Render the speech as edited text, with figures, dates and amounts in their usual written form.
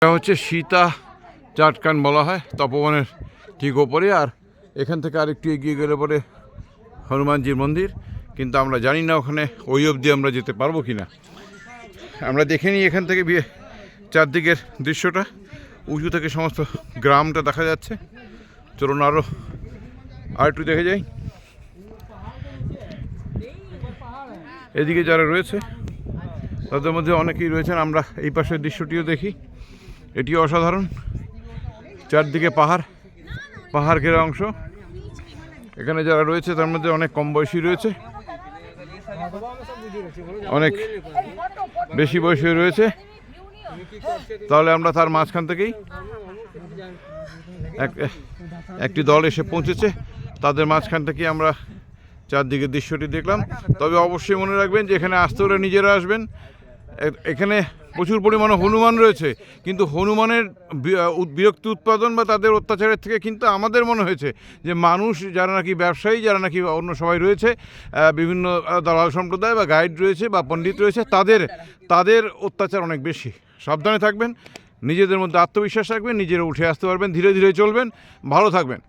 এটা হচ্ছে সীতা চাটকান বলা হয়, তপবনের ঠিক ওপরে। আর এখান থেকে আরেকটু এগিয়ে গেলে পরে হনুমানজির মন্দির, কিন্তু আমরা জানি না ওখানে ওই অবধি আমরা যেতে পারবো কি না। আমরা দেখে নিই এখান থেকে চারদিকের দৃশ্যটা, উঁচু থেকে সমস্ত গ্রামটা দেখা যাচ্ছে। চলুন আরও একটু দেখে যাই। এদিকে যারা রয়েছে তাদের মধ্যে অনেকেই রয়েছেন। আমরা এই পাশের দৃশ্যটিও দেখি, এটিও অসাধারণ। চারদিকে পাহাড় ঘেরা অংশ। এখানে যারা রয়েছে তার মধ্যে অনেক কম বয়সী রয়েছে, অনেক বেশি বয়সী রয়েছে। তাহলে আমরা তার মাঝখান থেকেই একটি দল এসে পৌঁছেছে, তাদের মাঝখান থেকে আমরা চারদিকের দৃশ্যটি দেখলাম। তবে অবশ্যই মনে রাখবেন যে এখানে আসতে হলে নিজেরা আসবেন। এখানে প্রচুর পরিমাণে হনুমান রয়েছে, কিন্তু হনুমানের বিরক্তি উৎপাদন বা তাদের অত্যাচারের থেকে কিন্তু আমাদের মনে হয়েছে যে মানুষ যারা নাকি ব্যবসায়ী, যারা নাকি অন্য সবাই রয়েছে, বিভিন্ন দালাল সম্প্রদায় বা গাইড রয়েছে বা পণ্ডিত রয়েছে, তাদের অত্যাচার অনেক বেশি। সাবধানে থাকবেন, নিজেদের মধ্যে আত্মবিশ্বাস রাখবেন, নিজেরা উঠে আসতে পারবেন, ধীরে ধীরে চলবেন, ভালো থাকবেন।